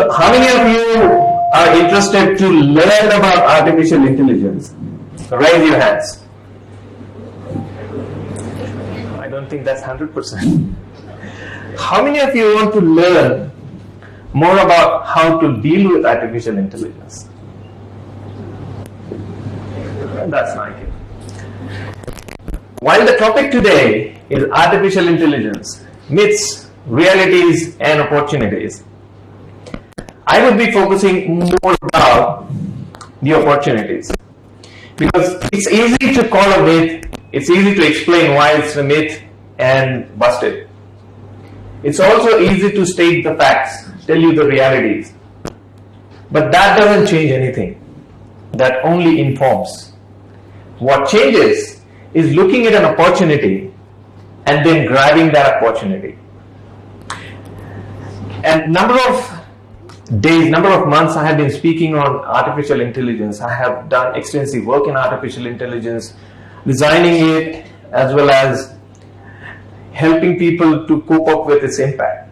So how many of you are interested to learn about artificial intelligence? Raise your hands. I don't think that's 100%. How many of you want to learn more about how to deal with artificial intelligence? That's not it. While the topic today is artificial intelligence, myths, realities, and opportunities, I would be focusing more about the opportunities. Because it's easy to call a myth, it's easy to explain why it's a myth and bust it. It's also easy to state the facts, tell you the realities. But that doesn't change anything. That only informs. What changes is looking at an opportunity and then grabbing that opportunity. And number of days, number of months I have been speaking on artificial intelligence. I have done extensive work in artificial intelligence, designing it as well as helping people to cope up with its impact.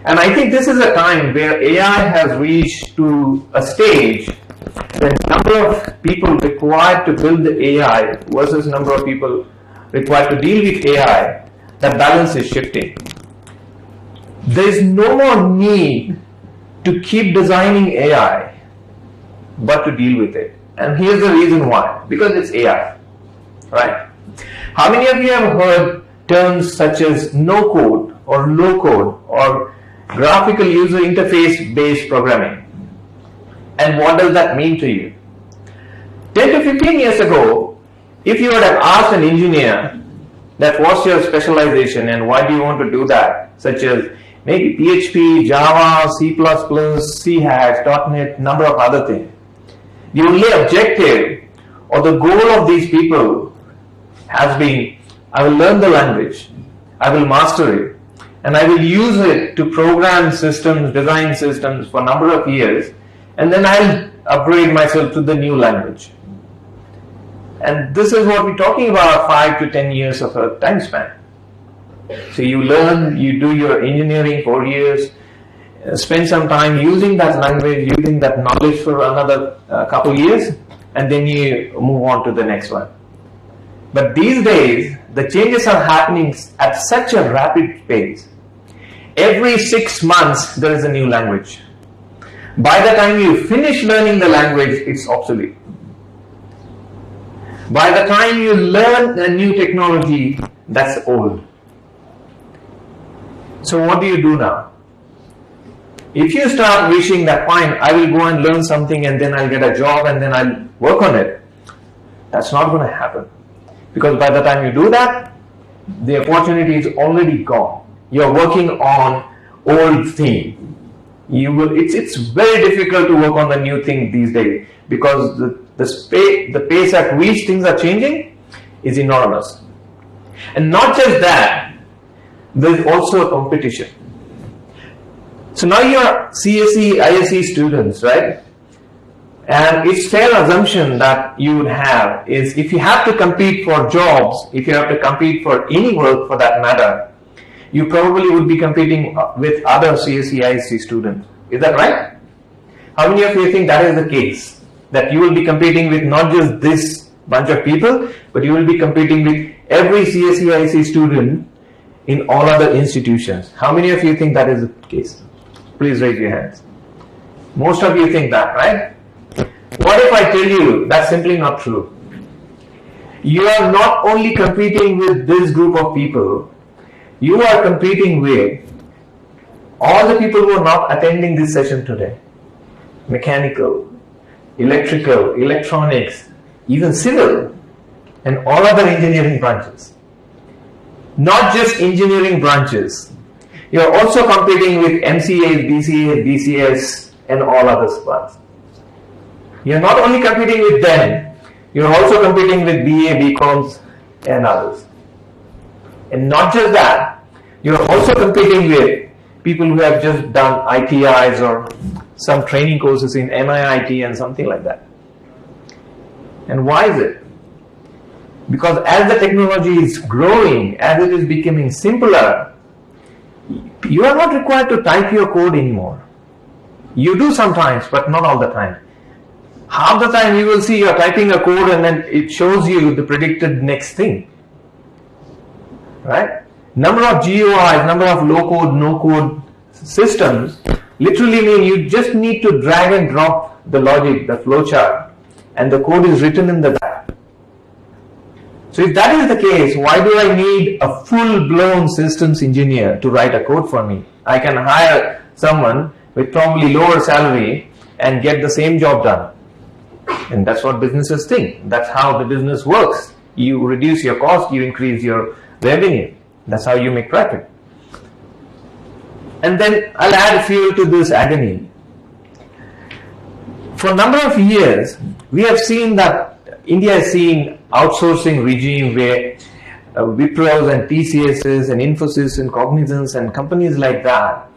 And I think this is a time where AI has reached to a stage the number of people required to build the AI versus number of people required to deal with AI, that balance is shifting. There is no more need to keep designing AI, but to deal with it. And here's the reason why. Because it's AI, right? How many of you have heard terms such as no code or low code or graphical user interface based programming? And what does that mean to you? 10 to 15 years ago, if you would have asked an engineer that what's your specialization and why do you want to do that, such as maybe PHP, Java, C++, C#, .NET, number of other things, the only objective or the goal of these people has been, I will learn the language, I will master it, and I will use it to program systems, design systems for a number of years, and then I'll upgrade myself to the new language. And this is what we're talking about, 5 to 10 years of a time span. So you learn, you do your engineering 4 years, spend some time using that language, using that knowledge for another couple years, and then you move on to the next one. But these days, the changes are happening at such a rapid pace. Every 6 months, there is a new language. By the time you finish learning the language, it's obsolete. By the time you learn a new technology, that's old. So what do you do now? If you start wishing that, fine, I will go and learn something and then I'll get a job and then I'll work on it, that's not going to happen. Because by the time you do that, the opportunity is already gone. You're working on old thing. It's very difficult to work on the new thing these days because the pace at which things are changing is enormous. And not just that, there's also a competition. So now you're CSE, ISE students, right? And it's fair assumption that you would have is if you have to compete for jobs, if you have to compete for any work for that matter, you probably would be competing with other CSE, ISE students. Is that right? How many of you think that is the case? That you will be competing with not just this bunch of people, but you will be competing with every CSE, ISE student in all other institutions. How many of you think that is the case? Please raise your hands. Most of you think that, right? What if I tell you that's simply not true? You are not only competing with this group of people, you are competing with all the people who are not attending this session today. Mechanical, electrical, electronics, even civil, and all other engineering branches. Not just engineering branches. You are also competing with MCAs, BCAs, BCS, and all other spots. You are not only competing with them, you are also competing with BA, BComs, and others. And not just that, you are also competing with people who have just done ITIs or some training courses in MIIT and something like that. And why is it? Because as the technology is growing, as it is becoming simpler, you are not required to type your code anymore. You do sometimes, but not all the time. Half the time you will see you're typing a code and then it shows you the predicted next thing. Right? Number of GUIs, number of low code, no code systems literally mean you just need to drag and drop the logic, the flowchart, and the code is written in the back. So if that is the case, why do I need a full-blown systems engineer to write a code for me? I can hire someone with probably lower salary and get the same job done. And that's what businesses think. That's how the business works. You reduce your cost, you increase your revenue. That's how you make profit. And then I'll add fuel to this agony. For a number of years, we have seen that India is seeing outsourcing regime where Wipros and TCSs and Infosys and Cognizance and companies like that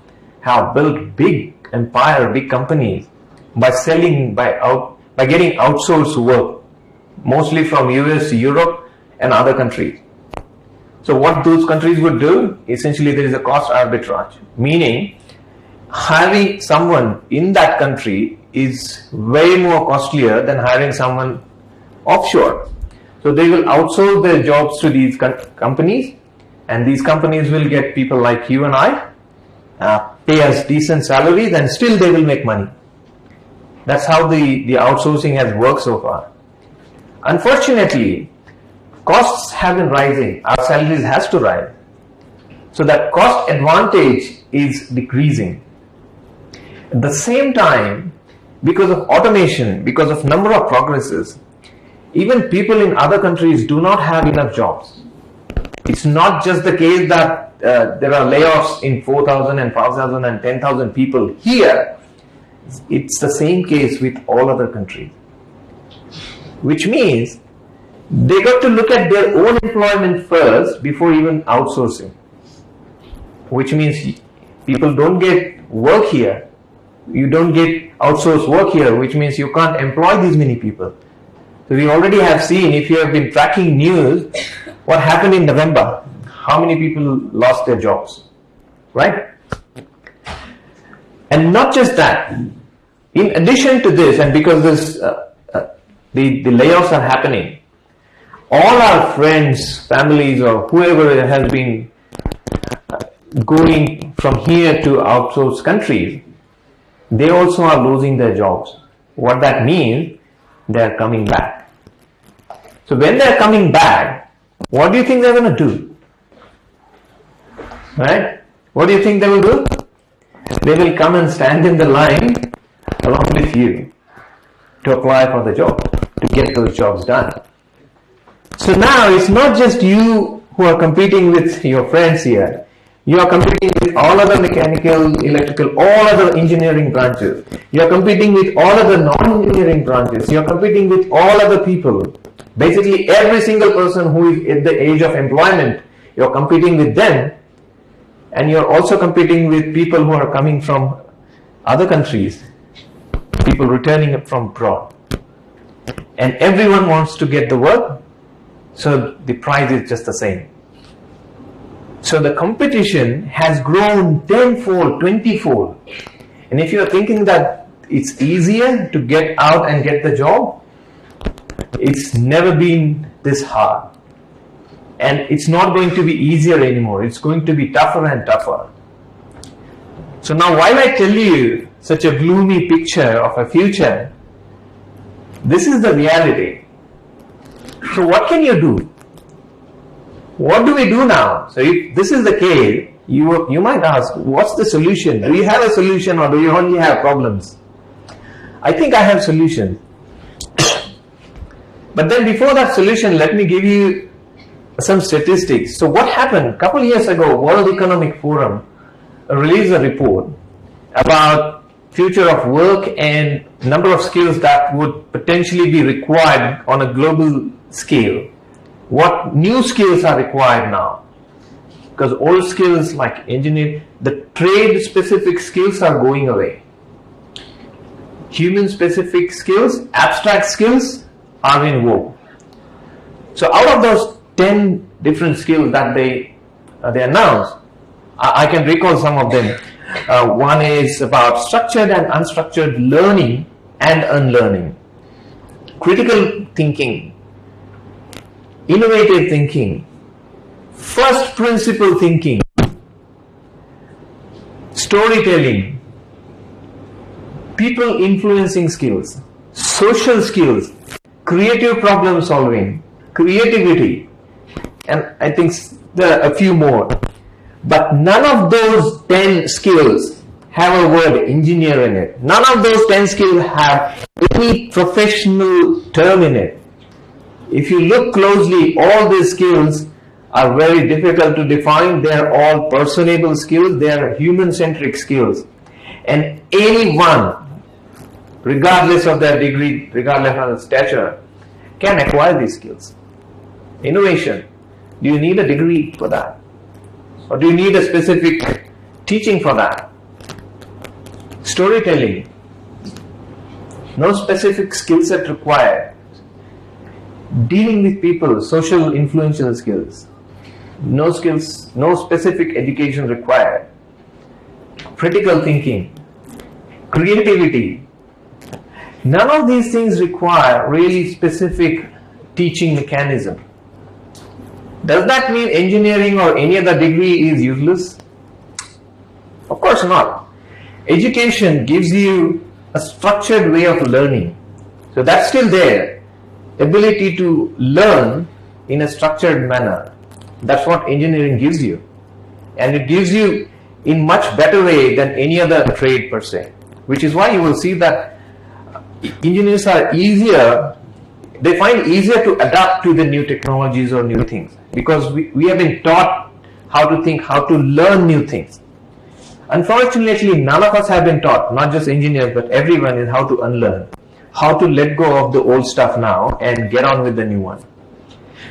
have built big empire, big companies by selling, by getting outsourced work, mostly from US, Europe and other countries. So what those countries would do, essentially there is a cost arbitrage, meaning hiring someone in that country is way more costlier than hiring someone offshore. So they will outsource their jobs to these companies, and these companies will get people like you and I, pay us decent salaries, and still they will make money. That's how the outsourcing has worked so far. Unfortunately, costs have been rising. Our salaries has to rise. So that cost advantage is decreasing. At the same time, because of automation, because of number of progresses, even people in other countries do not have enough jobs. It's not just the case that there are layoffs in 4,000 and 5,000 and 10,000 people here. It's the same case with all other countries. Which means they got to look at their own employment first before even outsourcing. Which means people don't get work here. You don't get outsourced work here, which means you can't employ these many people. So we already have seen, if you have been tracking news, what happened in November. How many people lost their jobs, right? And not just that. In addition to this, and because this, the layoffs are happening, all our friends, families, or whoever has been going from here to outsourced countries, they also are losing their jobs. What that means, they are coming back. So when they are coming back, what do you think they're going to do? Right? What do you think they will do? They will come and stand in the line along with you to apply for the job, to get those jobs done. So now it's not just you who are competing with your friends here. You are competing with all other mechanical, electrical, all other engineering branches. You are competing with all other non-engineering branches. You are competing with all other people. Basically every single person who is at the age of employment, you are competing with them. And you are also competing with people who are coming from other countries, people returning from abroad. And everyone wants to get the work, so the price is just the same. So the competition has grown tenfold, 20-fold. And if you are thinking that it's easier to get out and get the job, it's never been this hard. And it's not going to be easier anymore. It's going to be tougher and tougher. So now while I tell you such a gloomy picture of a future, this is the reality. So what can you do? What do we do now? So if this is the case, you might ask, what's the solution? Do you have a solution or do you only have problems? I think I have solutions. But then before that solution, let me give you some statistics. So what happened? A couple of years ago, World Economic Forum released a report about future of work and number of skills that would potentially be required on a global scale. What new skills are required now? Because old skills like engineering, the trade specific skills are going away. Human specific skills, abstract skills are in vogue. So out of those 10 different skills that they announced, I can recall some of them. One is about structured and unstructured learning and unlearning, critical thinking, innovative thinking, first principle thinking, storytelling, people influencing skills, social skills, creative problem solving, creativity, and I think there are a few more. But none of those 10 skills have a word engineer in it. None of those 10 skills have any professional term in it. If you look closely, all these skills are very difficult to define. They are all personable skills. They are human-centric skills. And anyone, regardless of their degree, regardless of their stature, can acquire these skills. Innovation. Do you need a degree for that? Or do you need a specific teaching for that? Storytelling. No specific skill set required. Dealing with people, social influential skills. No skills, no specific education required. Critical thinking. Creativity. None of these things require really specific teaching mechanism. Does that mean engineering or any other degree is useless? Of course not. Education gives you a structured way of learning. So that's still there. Ability to learn in a structured manner. That's what engineering gives you. And it gives you in much better way than any other trade per se. Which is why you will see that engineers are easier, they find easier to adapt to the new technologies or new things. Because we have been taught how to think, how to learn new things. Unfortunately, none of us have been taught, not just engineers, but everyone, is how to unlearn, how to let go of the old stuff now and get on with the new one.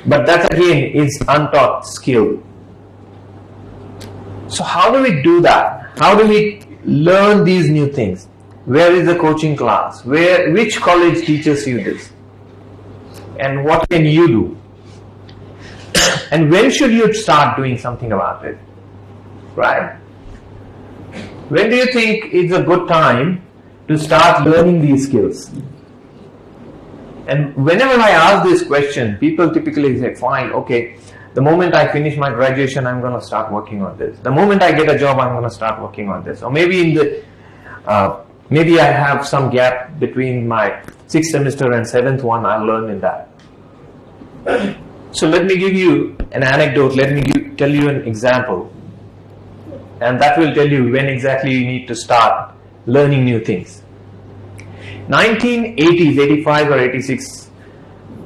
But that again is untaught skill. So how do we do that? How do we learn these new things? Where is the coaching class? Which college teaches you this? And what can you do? And when should you start doing something about it? Right? When do you think it's a good time to start learning these skills? And whenever I ask this question, people typically say, fine, okay, the moment I finish my graduation, I'm going to start working on this. The moment I get a job, I'm going to start working on this. Or maybe in the maybe I have some gap between my 6th semester and 7th one, I'll learn in that. So let me give you an anecdote, let me tell you an example. And that will tell you when exactly you need to start learning new things. 1980s, 85 or 86,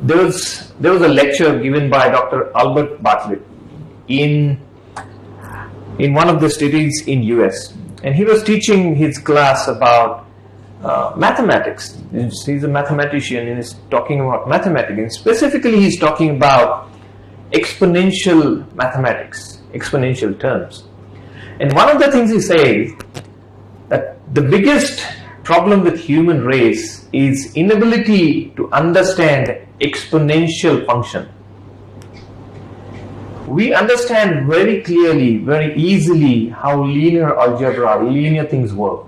there was a lecture given by Dr. Albert Bartlett in one of the cities in US. And he was teaching his class about mathematics. He's a mathematician and he's talking about mathematics. And specifically, he's talking about exponential mathematics, exponential terms. And one of the things he says that the biggest problem with human race is inability to understand exponential function. We understand very clearly, very easily how linear algebra, linear things work,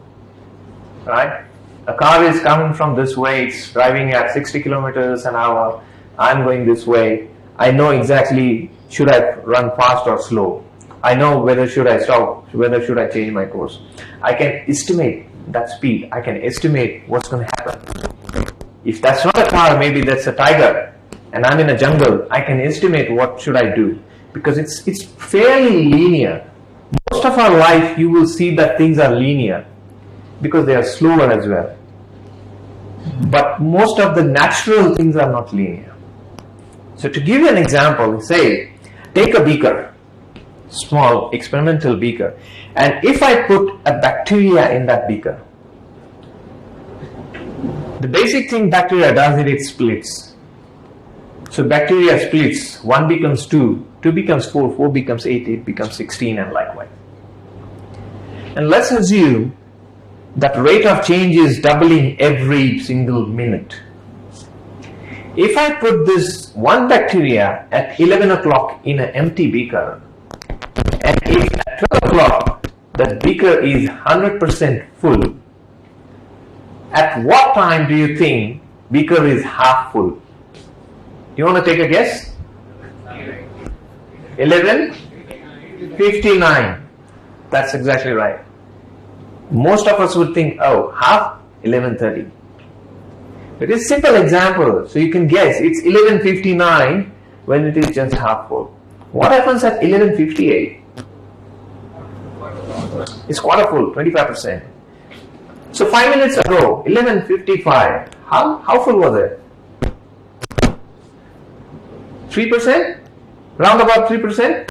right? A car is coming from this way, it's driving at 60 kilometers an hour, I'm going this way. I know exactly should I run fast or slow. I know whether should I stop, whether should I change my course. I can estimate that speed. I can estimate what's going to happen. If that's not a car, maybe that's a tiger, and I'm in a jungle, I can estimate what should I do. Because it's fairly linear. Most of our life, you will see that things are linear because they are slower as well. But most of the natural things are not linear. So to give you an example, say, take a beaker, small experimental beaker, and if I put a bacteria in that beaker, the basic thing bacteria does is it splits. So bacteria splits, 1 becomes 2, 2 becomes 4, 4 becomes 8, 8 becomes 16, and likewise. And let's assume that rate of change is doubling every single minute. If I put this one bacteria at 11 o'clock in an empty beaker, and if at 12 o'clock that beaker is 100% full, at what time do you think beaker is half full? You want to take a guess? 11:59. That's exactly right. Most of us would think, oh, half 11:30. It is a simple example, so you can guess. It's 11:59 when it is just half full. What happens at 11:58? It's quarter full, 25%. So 5 minutes ago, 11:55, how full was it? 3%? Round about 3%?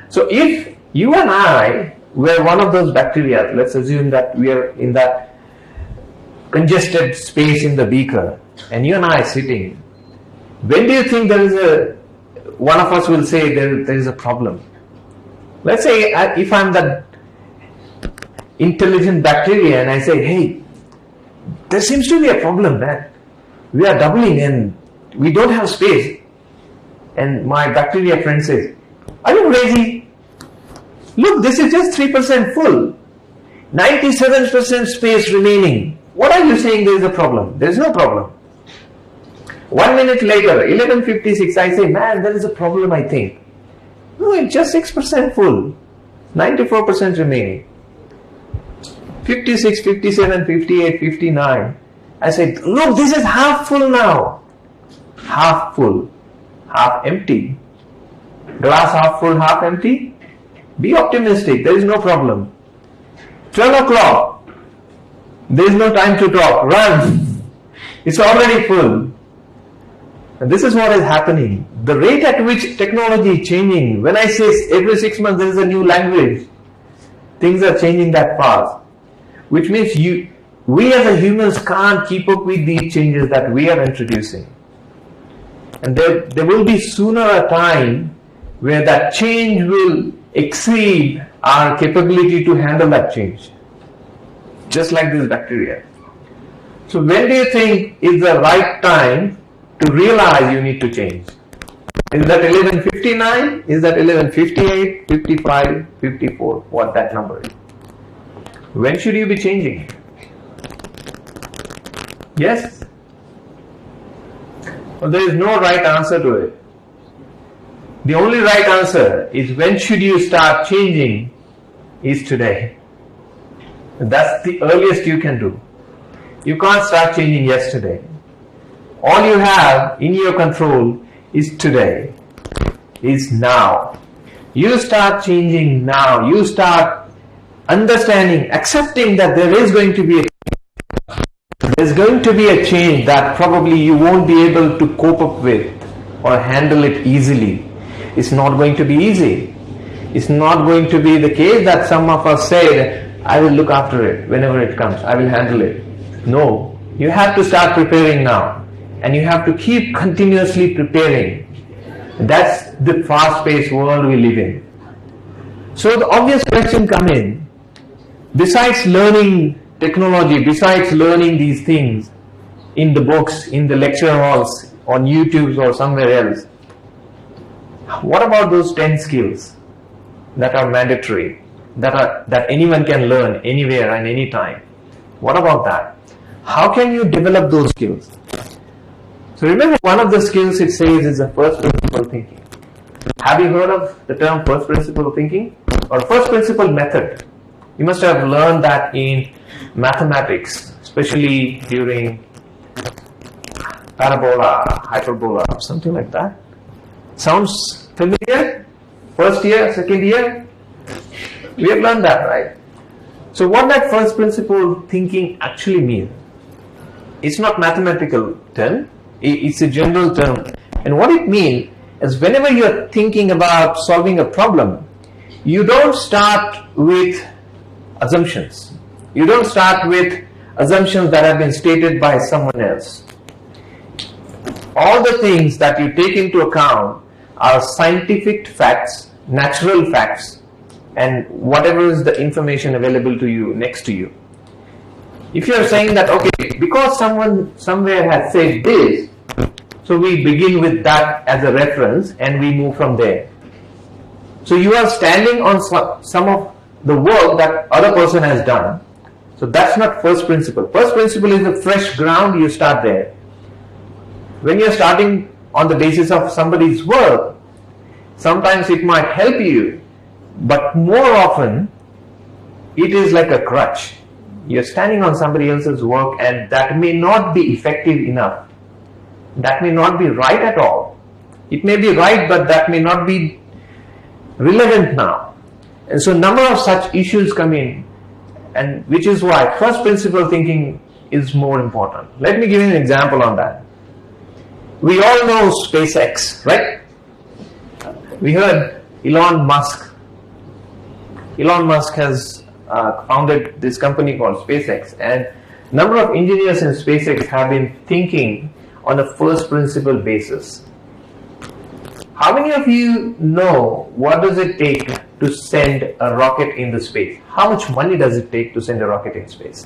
So if you and I were one of those bacteria, let's assume that we are in that congested space in the beaker, and you and I are sitting, when do you think one of us will say there is a problem? Let's say if I'm that intelligent bacteria and I say, hey, there seems to be a problem, man. We are doubling and we don't have space. And my bacteria friend says, are you crazy? Look, this is just 3% full. 97% space remaining. What are you saying there is a problem? There is no problem. 1 minute later, 11:56, I say, man, there is a problem, I think. No, it's just 6% full. 94% remaining. 56, 57, 58, 59. I said, look, this is half full now. Half full, half empty. Glass half full, half empty. Be optimistic, there is no problem. 12 o'clock, there is no time to talk. Run. It's already full. And this is what is happening. The rate at which technology is changing. When I say every 6 months there is a new language, things are changing that fast. Which means we as a humans can't keep up with these changes that we are introducing. And there will be sooner a time where that change will exceed our capability to handle that change. Just like this bacteria. So when do you think is the right time to realize you need to change? Is that 11:59? Is that 11:58, 55, 54? What that number is? When should you be changing? Yes? Well, there is no right answer to it. The only right answer is when should you start changing is today. That's the earliest you can do. You can't start changing yesterday. All you have in your control is today, is now. You start changing now. You start understanding, accepting that there is going to be a change that probably you won't be able to cope up with or handle it easily. It's not going to be easy. It's not going to be the case that some of us say, I will look after it whenever it comes. I will handle it. No. You have to start preparing now. And you have to keep continuously preparing. That's the fast-paced world we live in. So the obvious question comes in, besides learning technology, besides learning these things in the books, in the lecture halls, on YouTube or somewhere else, what about those 10 skills that are mandatory, that anyone can learn anywhere and anytime? What about that? How can you develop those skills? So remember, one of the skills it says is the first principle thinking. Have you heard of the term first principle thinking or first principle method? You must have learned that in mathematics, especially during parabola, hyperbola, or something like that. Sounds familiar? First year, second year? We have learned that, right? So what that first principle thinking actually means, it's not mathematical term, it's a general term. And what it means is whenever you're thinking about solving a problem, you don't start with assumptions. You don't start with assumptions that have been stated by someone else. All the things that you take into account are scientific facts, natural facts, and whatever is the information available to you, next to you. If you are saying that, okay, because someone somewhere has said this, so we begin with that as a reference and we move from there. So you are standing on some of the work that other person has done. So that's not first principle. First principle is the fresh ground, you start there. When you're starting on the basis of somebody's work, sometimes it might help you, but more often it is like a crutch. You're standing on somebody else's work and that may not be effective enough. That may not be right at all. It may be right, but that may not be relevant now. And so number of such issues come in, and which is why first principle thinking is more important. Let me give you an example on that. We all know SpaceX, right? We heard Elon Musk. Elon Musk has founded this company called SpaceX, and number of engineers in SpaceX have been thinking on a first principle basis. How many of you know what does it take to send a rocket into space? How much money does it take to send a rocket in space?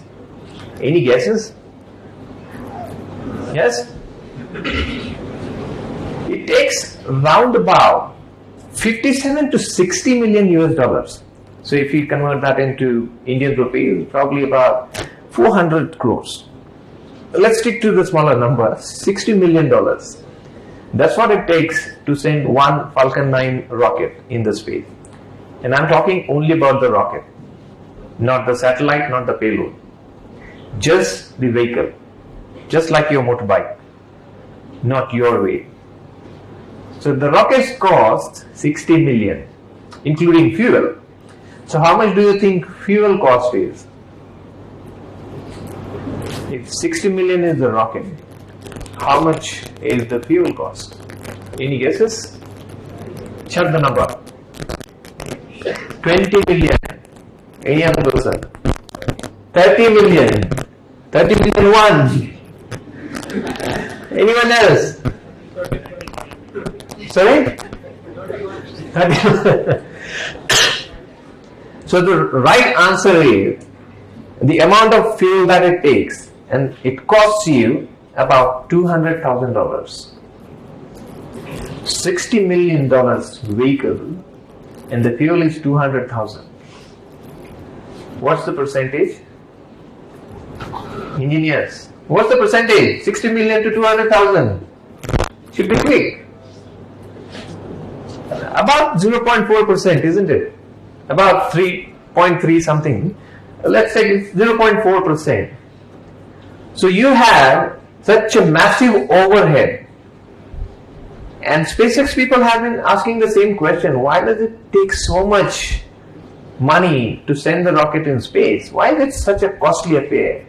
Any guesses? Yes? It takes round about 57 to 60 million US dollars. So if you convert that into Indian rupees, probably about 400 crores. Let's stick to the smaller number, $60 million. That's what it takes to send one Falcon 9 rocket in the space. And I'm talking only about the rocket, not the satellite, not the payload. Just the vehicle, just like your motorbike, not your weight. So the rockets cost 60 million, including fuel. So how much do you think fuel cost is? If 60 million is the rocket, how much is the fuel cost? Any guesses? Check the number. 20 million. Any other person? 30 million. 30 million one. Anyone else? Sorry? 30. So the right answer is the amount of fuel that it takes, and it costs you about $200,000. $60 million vehicle, and the fuel is 200,000. What's the percentage? Engineers, what's the percentage? 60 million to 200,000. Should be quick. About 0.4%, isn't it? About 3.3 something. Let's say it's 0.4%. So you have such a massive overhead. And SpaceX people have been asking the same question. Why does it take so much money to send the rocket in space? Why is it such a costly affair?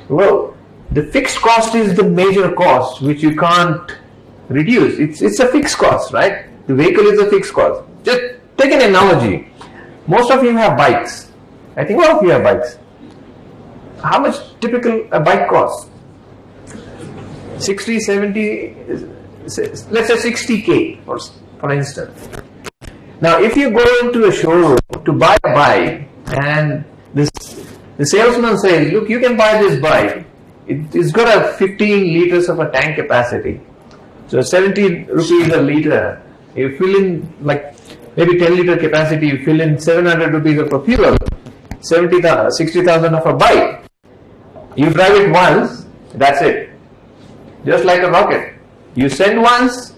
Well, the fixed cost is the major cost which you can't reduce. It's a fixed cost, right? The vehicle is a fixed cost. Just take an analogy. Most of you have bikes. I think all of you have bikes. How much typical a bike costs? 60, 70, let's say 60K for instance. Now if you go into a showroom to buy a bike and the salesman says, look, you can buy this bike. It's got a 15 liters of a tank capacity. So 70 rupees a liter. You fill in like maybe 10 liter capacity, you fill in 700 rupees of a fuel, 60,000 of a bike. You drive it once, that's it. Just like a rocket. You send once,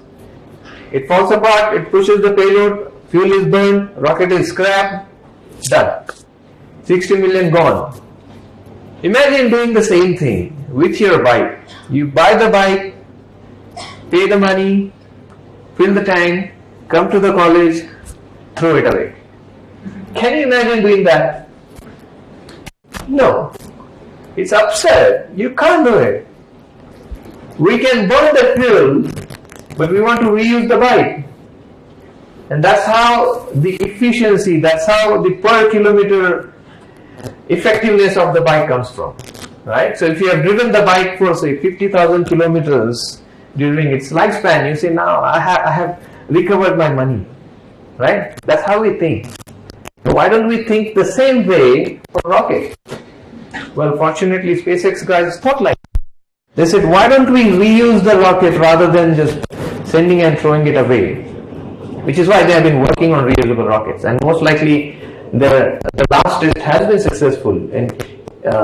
it falls apart, it pushes the payload, fuel is burned, rocket is scrapped, done. 60 million gone. Imagine doing the same thing with your bike. You buy the bike, pay the money, fill the tank, come to the college, throw it away. Can you imagine doing that? No. It's absurd. You can't do it. We can burn the fuel, but we want to reuse the bike. And that's how the efficiency, that's how the per kilometer effectiveness of the bike comes from. Right? So if you have driven the bike for say 50,000 kilometers during its lifespan, you say, now I have recovered my money. Right? That's how we think. So why don't we think the same way for rocket? Well, fortunately, SpaceX guys thought like that. They said, why don't we reuse the rocket rather than just sending and throwing it away? Which is why they have been working on reusable rockets. And most likely, The last test has been successful, and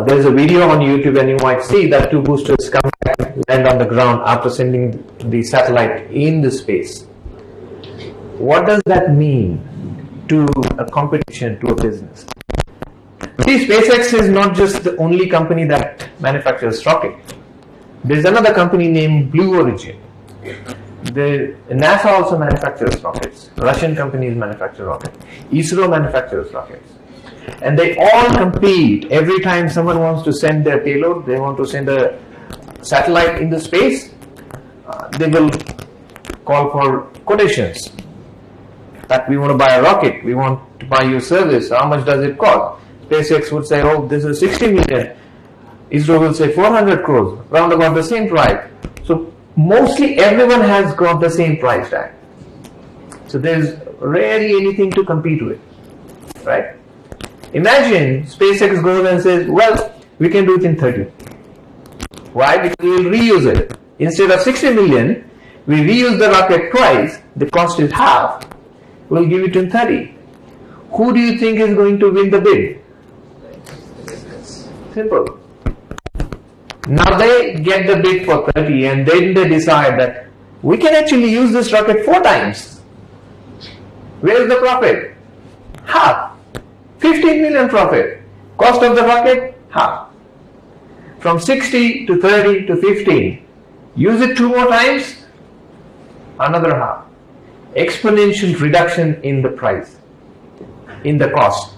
there's a video on YouTube, and you might see that two boosters come back and land on the ground after sending the satellite in the space. What does that mean to a competition, to a business? See, SpaceX is not just the only company that manufactures rocket. There's another company named Blue Origin. NASA also manufactures rockets. Russian companies manufacture rockets. ISRO manufactures rockets. And they all compete every time someone wants to send their payload, they want to send a satellite into space, they will call for quotations. That we want to buy a rocket, we want to buy your service, how much does it cost? SpaceX would say, oh, this is 60 million. ISRO will say 400 crores, round about the same price. So mostly everyone has got the same price tag. So there's rarely anything to compete with, right? Imagine SpaceX goes and says, well, we can do it in 30. Why? Because we will reuse it. Instead of 60 million, we reuse the rocket twice, the cost is half, we'll give it in 30. Who do you think is going to win the bid? Simple. Now they get the bid for 30 and then they decide that we can actually use this rocket 4 times. Where is the profit? Half. 15 million profit. Cost of the rocket? Half. From 60 to 30 to 15. Use it 2 more times? Another half. Exponential reduction in the price, in the cost.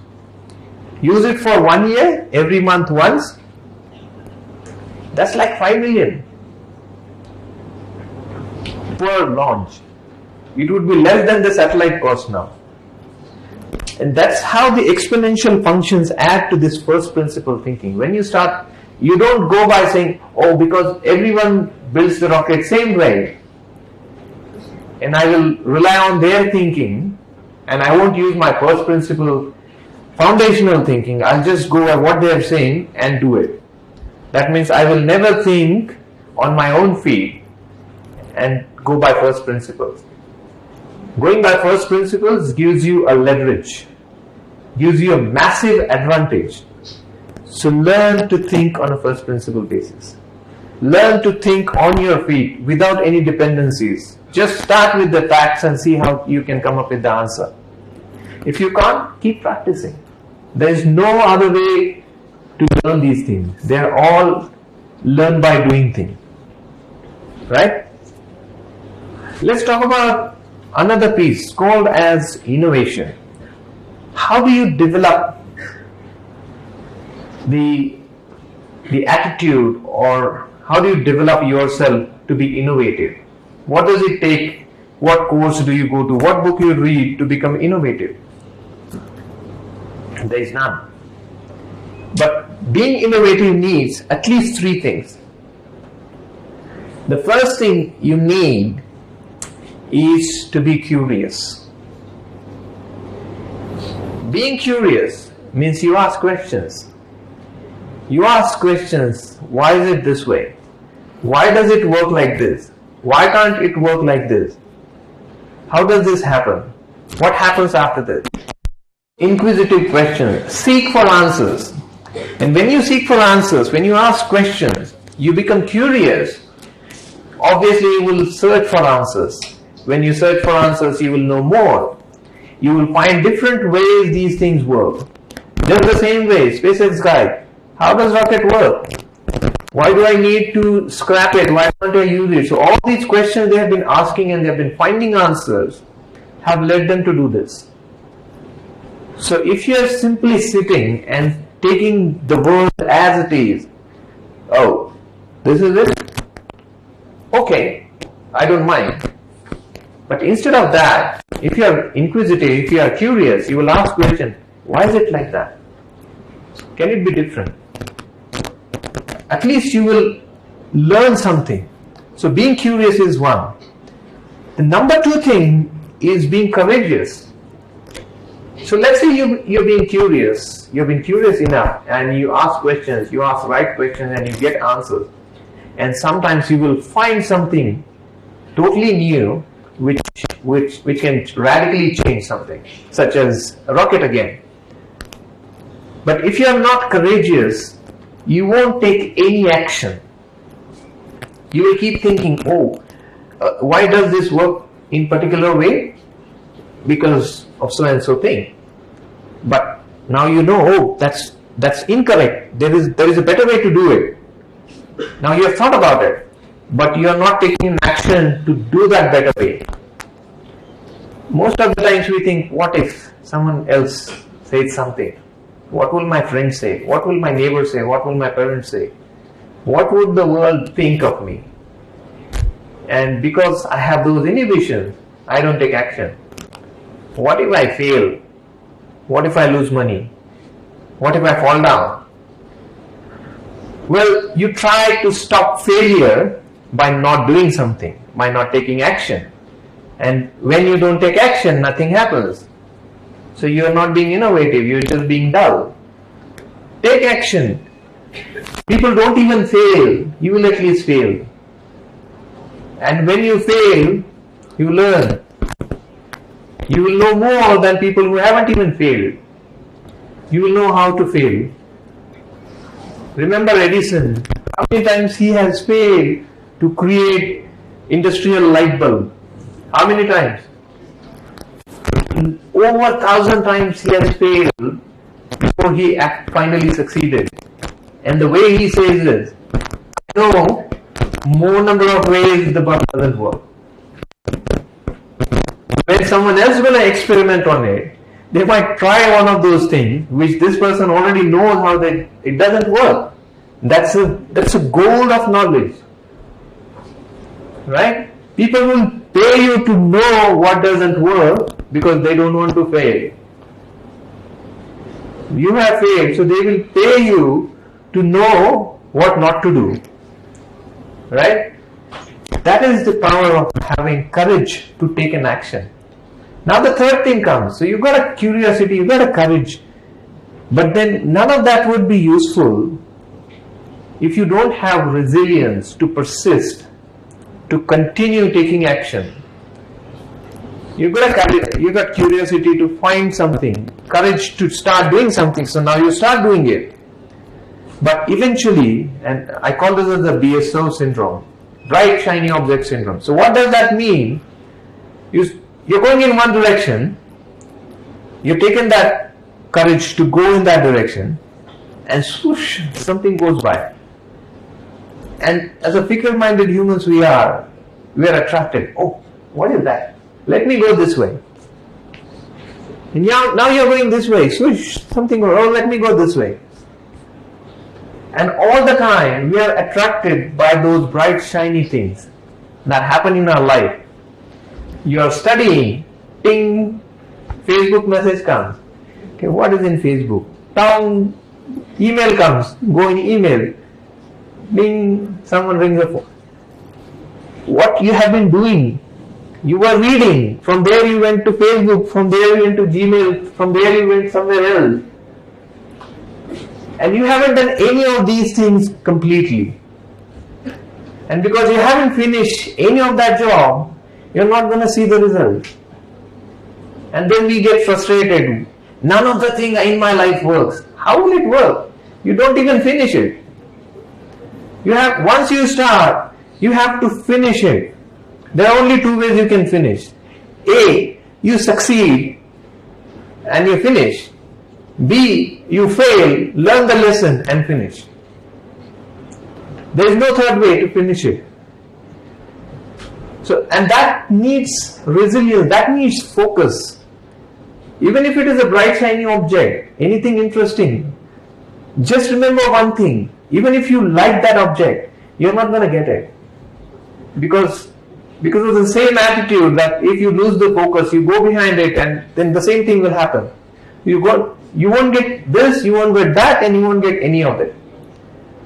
Use it for 1 year, every month once. That's like 5 million per launch. It would be less than the satellite cost now. And that's how the exponential functions add to this first principle thinking. When you start, you don't go by saying, oh, because everyone builds the rocket same way, and I will rely on their thinking, and I won't use my first principle foundational thinking. I'll just go by what they are saying and do it. That means I will never think on my own feet and go by first principles. Going by first principles gives you a leverage, gives you a massive advantage. So learn to think on a first principle basis. Learn to think on your feet without any dependencies. Just start with the facts and see how you can come up with the answer. If you can't, keep practicing. There is no other way to learn these things. They are all learn by doing things. Right? Let's talk about another piece called as innovation. How do you develop the attitude, or how do you develop yourself to be innovative? What does it take? What course do you go to? What book you read to become innovative? There is none. But being innovative needs at least 3 things. The first thing you need is to be curious. Being curious means you ask questions. You ask questions, why is it this way? Why does it work like this? Why can't it work like this? How does this happen? What happens after this? Inquisitive questions. Seek for answers. And when you seek for answers, when you ask questions, you become curious. Obviously, you will search for answers. When you search for answers, you will know more. You will find different ways these things work. Just the same way, SpaceX guy. How does rocket work? Why do I need to scrap it? Why can't I use it? So all these questions they have been asking and they have been finding answers have led them to do this. So if you are simply sitting and taking the world as it is, oh, this is it? Okay, I don't mind. But instead of that, if you are inquisitive, if you are curious, you will ask questions, why is it like that? Can it be different? At least you will learn something. So being curious is one. The number 2 thing is being courageous. So let's say you're being curious. You've been curious enough and you ask questions, you ask right questions and you get answers. And sometimes you will find something totally new which can radically change something, such as a rocket again. But if you are not courageous, you won't take any action. You will keep thinking, oh, why does this work in particular way? Because of so and so thing. But now you know, oh, that's incorrect. There is a better way to do it. Now you have thought about it, but you are not taking an action to do that better way. Most of the times we think, what if someone else says something? What will my friends say? What will my neighbor say? What will my parents say? What would the world think of me? And because I have those inhibitions, I don't take action. What if I fail? What if I lose money? What if I fall down? Well, you try to stop failure by not doing something, by not taking action. And when you don't take action, nothing happens. So you are not being innovative, you are just being dull. Take action. People don't even fail. You will at least fail. And when you fail, you learn. You will know more than people who haven't even failed. You will know how to fail. Remember Edison, how many times he has failed to create industrial light bulb? How many times? Over 1,000 times he has failed before he finally succeeded. And the way he says is, no, more number of ways the bulb doesn't work. When someone else is going to experiment on it, they might try one of those things which this person already knows how that it doesn't work. That's a gold of knowledge. Right? People will pay you to know what doesn't work because they don't want to fail. You have failed, so they will pay you to know what not to do. Right? That is the power of having courage to take an action. Now the third thing comes. So you've got a curiosity, you've got a courage. But then none of that would be useful if you don't have resilience to persist, to continue taking action. You've got curiosity to find something, courage to start doing something. So now you start doing it. But eventually, and I call this as the BSO syndrome, bright shiny object syndrome. So what does that mean? You're going in one direction, you've taken that courage to go in that direction, and swoosh, something goes by. And as a fickle-minded humans we are attracted. Oh, what is that? Let me go this way. And now you're going this way. Swoosh, something goes, oh, let me go this way. And all the time we are attracted by those bright shiny things that happen in our life. You are studying, ping, Facebook message comes. Okay, what is in Facebook? Down, email comes, go in email. Bing, someone rings the phone. What you have been doing? You were reading, from there you went to Facebook, from there you went to Gmail, from there you went somewhere else. And you haven't done any of these things completely. And because you haven't finished any of that job, you're not going to see the result. And then we get frustrated. None of the things in my life works. How will it work? You don't even finish it. Once you start, you have to finish it. There are only two ways you can finish. A, you succeed and you finish. B, you fail, learn the lesson and finish. There is no third way to finish it. And that needs resilience, that needs focus. Even if it is a bright shiny object, anything interesting, just remember one thing. Even if you like that object, you're not going to get it. Because of the same attitude that if you lose the focus, you go behind it and then the same thing will happen. You won't get this, you won't get that, and you won't get any of it.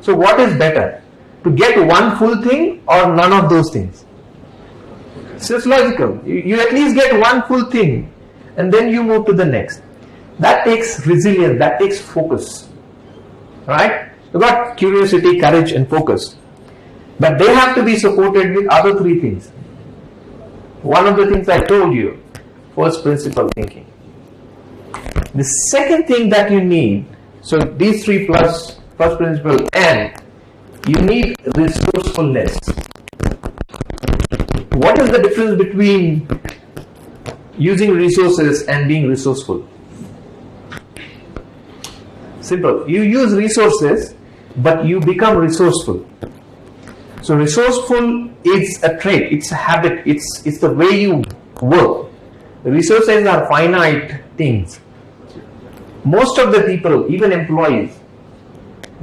So what is better? To get one full thing or none of those things? So it's logical. You at least get one full thing and then you move to the next. That takes resilience, that takes focus. Right? You've got curiosity, courage and focus. But they have to be supported with other three things. One of the things I told you, first principle thinking. The second thing that you need So these three plus first principle, and you need resourcefulness. What is the difference between using resources and being resourceful? Simple. You use resources, but you become resourceful. So resourceful is a trait, it's a habit, it's the way you work. The resources are finite things. Most of the people, even employees,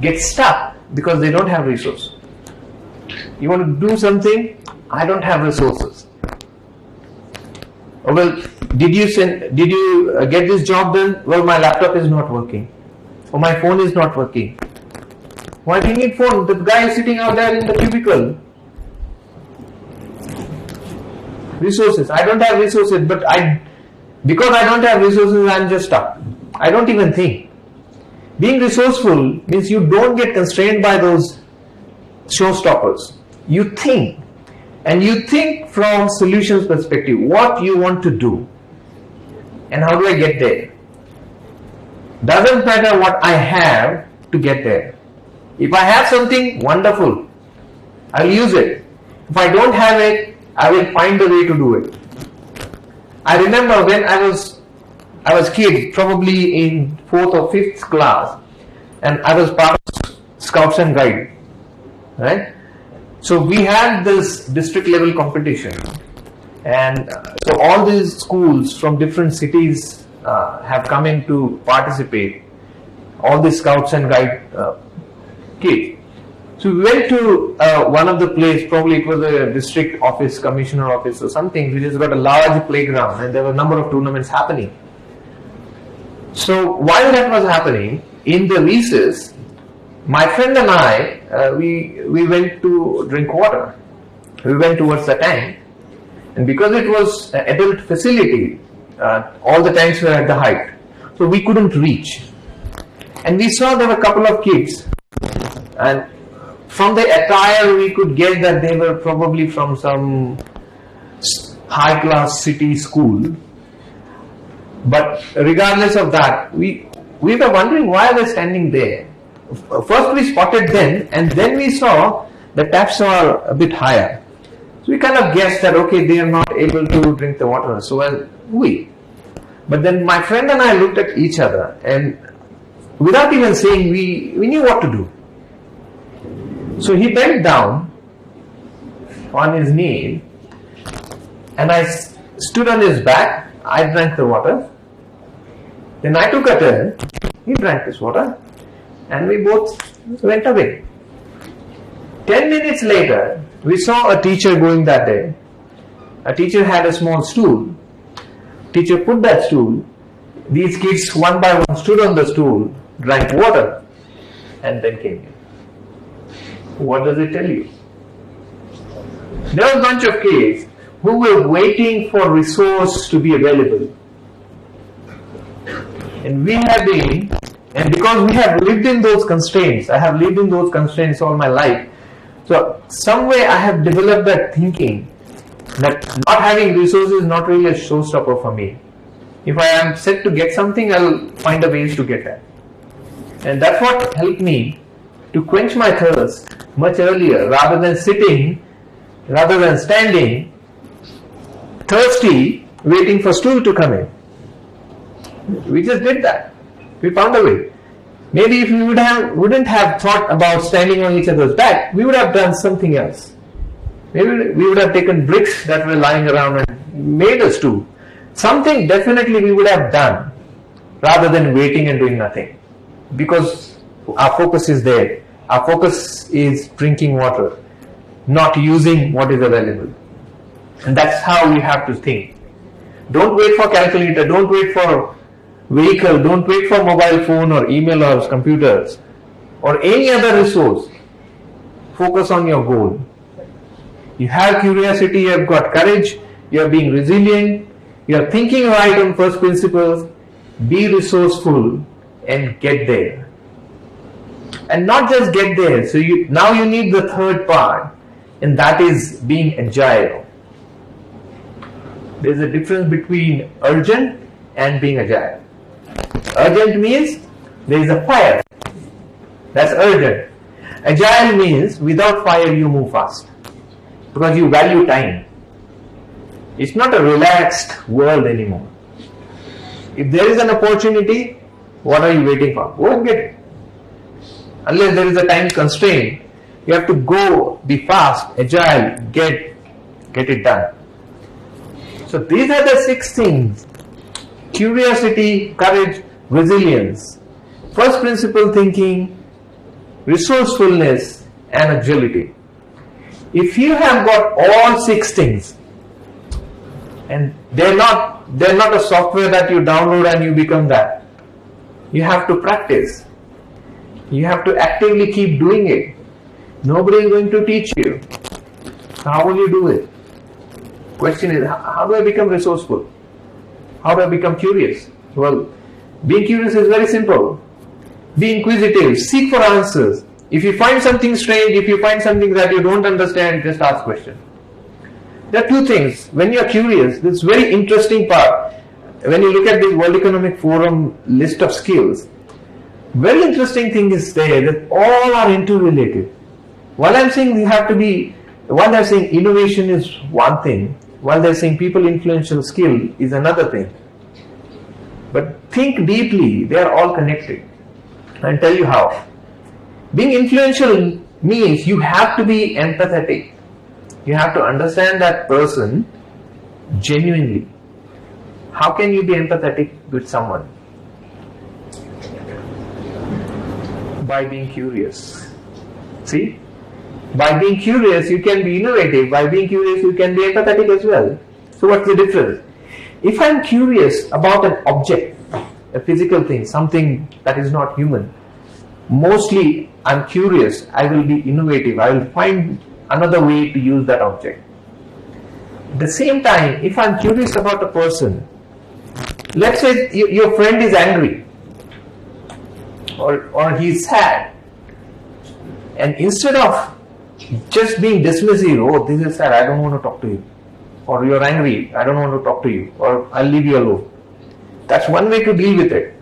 get stuck because they don't have resources. You want to do something? I don't have resources. Oh, well, did you get this job done? Well, my laptop is not working. Or my phone is not working. Why do you need phone? The guy is sitting out there in the cubicle. Resources. I don't have resources, but because I don't have resources, I'm just stuck. I don't even think. Being resourceful means you don't get constrained by those showstoppers. You think. And you think from solutions perspective, what you want to do. And how do I get there? Doesn't matter what I have to get there. If I have something, wonderful. I'll use it. If I don't have it, I will find a way to do it. I remember when I was kid, probably in 4th or 5th class, and I was part of Scouts and Guide, right? So we had this district level competition, and so all these schools from different cities have come in to participate. All the Scouts and Guide kids. So we went to one of the place, probably it was a district office, commissioner office or something, which has got a large playground, and there were a number of tournaments happening. So while that was happening, in the recess, my friend and I, we went to drink water. We went towards the tank, and because it was an adult facility, all the tanks were at the height, so we couldn't reach. And we saw there were a couple of kids, and from the attire we could guess that they were probably from some high-class city school. But regardless of that, we were wondering why they were standing there. First we spotted them, and then we saw the taps are a bit higher. So we kind of guessed that, okay, they are not able to drink the water, so but then my friend and I looked at each other, and without even saying, we knew what to do. So he bent down on his knee, and I stood on his back. I drank the water. Then I took a turn. He drank this water, and we both went away. 10 minutes later, we saw a teacher going that day. A teacher had a small stool. Teacher put that stool. These kids one by one stood on the stool, drank water, and then came in. What does it tell you? There was a bunch of kids who were waiting for resource to be available. And we have been, and because we have lived in those constraints, I have lived in those constraints all my life. So some way I have developed that thinking that not having resources is not really a showstopper for me. If I am set to get something, I'll find a ways to get that. And that's what helped me to quench my thirst much earlier, rather than standing thirsty waiting for stool to come in. We just did that. We found a way. Maybe if we wouldn't have thought about standing on each other's back, we would have done something else. Maybe we would have taken bricks that were lying around and made a stool. Something definitely we would have done rather than waiting and doing nothing. Because our focus is there. Our focus is drinking water, not using what is available. And that's how we have to think. Don't wait for calculator, don't wait for vehicle, don't wait for mobile phone or email or computers or any other resource. Focus on your goal. You have curiosity, you have got courage, you are being resilient, you are thinking right on first principles, be resourceful and get there. And not just get there, so now you need the third part, and that is being agile. There's a difference between urgent and being agile. Urgent means There is a fire. That's urgent. Agile means without fire you move fast because you value time. It's not a relaxed world anymore. If there is an opportunity, what are you waiting for? Go and get it. Unless there is a time constraint, you have to go, be fast, agile, get it done. So these are the 6 things: curiosity, courage, resilience, first principle thinking, resourcefulness, and agility. If you have got all 6 things, and they're not a software that you download and you become that. You have to practice. You have to actively keep doing it. Nobody is going to teach you. How will you do it? Question is, how do I become resourceful? How do I become curious? Well, being curious is very simple. Be inquisitive, seek for answers. If you find something strange, if you find something that you don't understand, just ask questions. There are 2 things. When you are curious, this very interesting part, when you look at the World Economic Forum list of skills, very interesting thing is there that all are interrelated. While I'm saying while they're saying innovation is one thing, while they're saying people influential skill is another thing. But think deeply, they are all connected. I'll tell you how. Being influential means you have to be empathetic. You have to understand that person genuinely. How can you be empathetic with someone? By being curious. See? By being curious, you can be innovative. By being curious, you can be empathetic as well. So what's the difference? If I'm curious about an object, a physical thing, something that is not human, mostly I'm curious, I will be innovative. I will find another way to use that object. At the same time, if I'm curious about a person, let's say your friend is angry or he's sad, and instead of just being dismissive, oh, this is sad, I don't want to talk to you, or you're angry, I don't want to talk to you, or I'll leave you alone. That's one way to deal with it.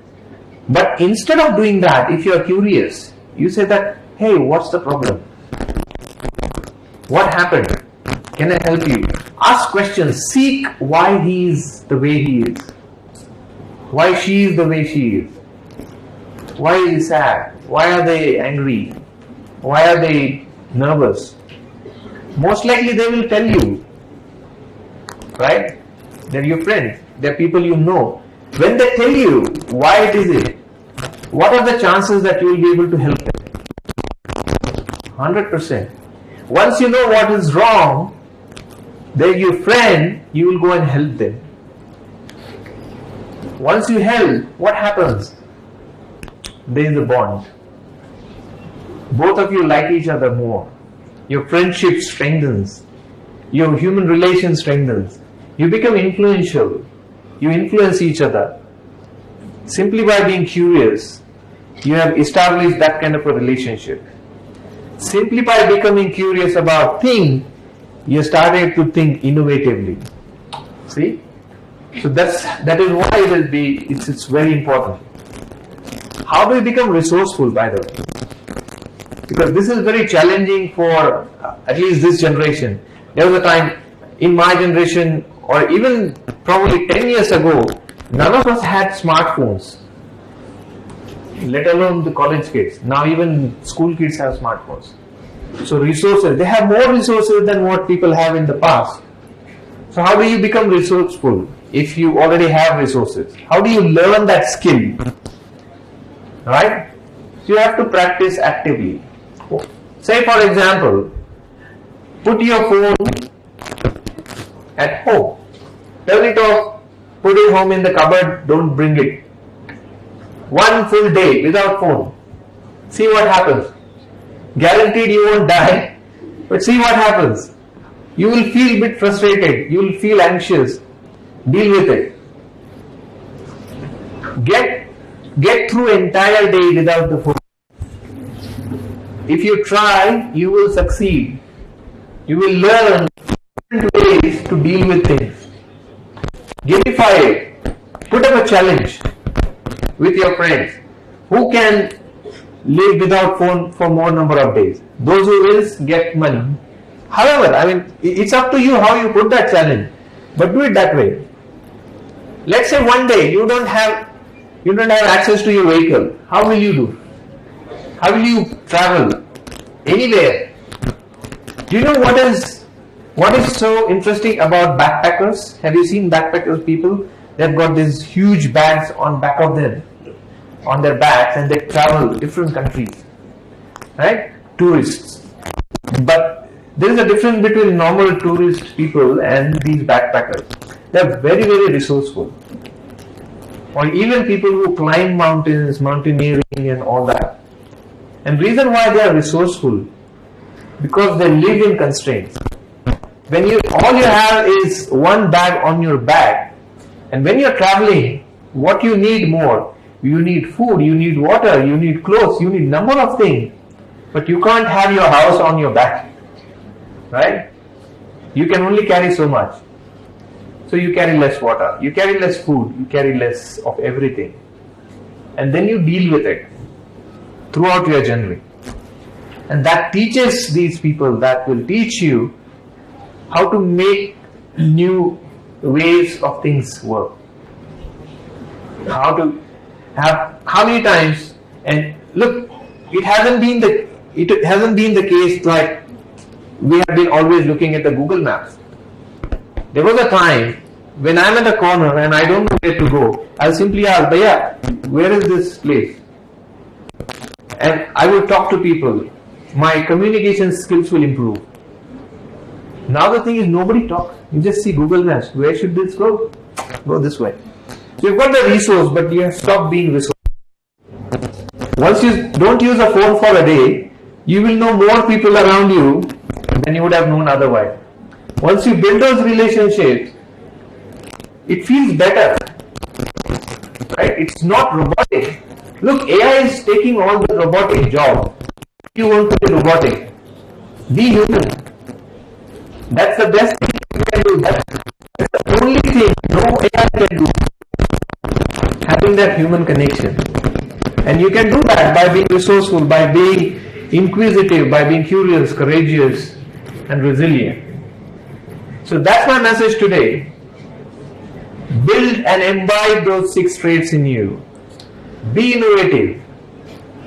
But instead of doing that, if you're curious, you say that, hey, what's the problem? What happened? Can I help you? Ask questions. Seek why he is the way he is. Why she is the way she is. Why is he sad? Why are they angry? Why are they nervous? Most likely they will tell you. Right? They're your friends. They're people you know. When they tell you why it is it, what are the chances that you will be able to help them? 100%. Once you know what is wrong, they're your friend, you will go and help them. Once you help, what happens? There is a bond. Both of you like each other more. Your friendship strengthens. Your human relation strengthens. You become influential. You influence each other. Simply by being curious, you have established that kind of a relationship. Simply by becoming curious about things, you started to think innovatively. See? So that is why it's very important. How do you become resourceful, by the way? Because this is very challenging for at least this generation. There was a time in my generation, or even probably 10 years ago, none of us had smartphones, let alone the college kids. Now even school kids have smartphones. So resources, they have more resources than what people have in the past. So how do you become resourceful if you already have resources? How do you learn that skill? Right? So you have to practice actively. Say for example, put your phone at home. Turn it off, put it home in the cupboard, don't bring it. One full day without phone. See what happens. Guaranteed you won't die, but see what happens. You will feel a bit frustrated, you will feel anxious. Deal with it. Get through entire day without the phone. If you try, you will succeed. You will learn different ways to deal with things. Gamify it. Put up a challenge with your friends. Who can live without phone for more number of days? Those who will get money. However, I mean, it's up to you how you put that challenge, but do it that way. Let's say one day you don't have access to your vehicle. How will you do? How will you travel anywhere? Do you know what is so interesting about backpackers? Have you seen backpackers people? They've got these huge bags on back of them, on their backs, and they travel different countries, right? Tourists. But there is a difference between normal tourist people and these backpackers. They're very, very resourceful. Or even people who climb mountains, mountaineering and all that. And reason why they are resourceful, because they live in constraints. When all you have is one bag on your back, and when you're traveling, what you need more? You need food, you need water, you need clothes, you need number of things. But you can't have your house on your back, right? You can only carry so much. So you carry less water, you carry less food, you carry less of everything. And then you deal with it throughout your journey. And that teaches these people, that will teach you how to make new ways of things work. How many times, and look, it hasn't been the case like we have been always looking at the Google Maps. There was a time when I'm at a corner and I don't know where to go, I'll simply ask, Bhaiya, where is this place? And I will talk to people. My communication skills will improve. Now the thing is, nobody talks. You just see Google Maps. Where should this go? Go this way. So you've got the resource, but you have stopped being resourceful. Once you don't use a phone for a day, you will know more people around you than you would have known otherwise. Once you build those relationships, it feels better. Right? It's not robotic. Look, AI is taking all the robotic jobs. If you want to be robotic, be human. That's the best thing you can do. That's the only thing no AI can do. Having that human connection. And you can do that by being resourceful, by being inquisitive, by being curious, courageous, and resilient. So that's my message today. Build and imbibe those 6 traits in you. Be innovative,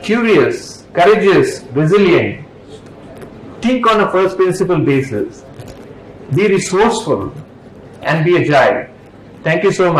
curious, courageous, resilient. Think on a first principle basis. Be resourceful and be agile. Thank you so much.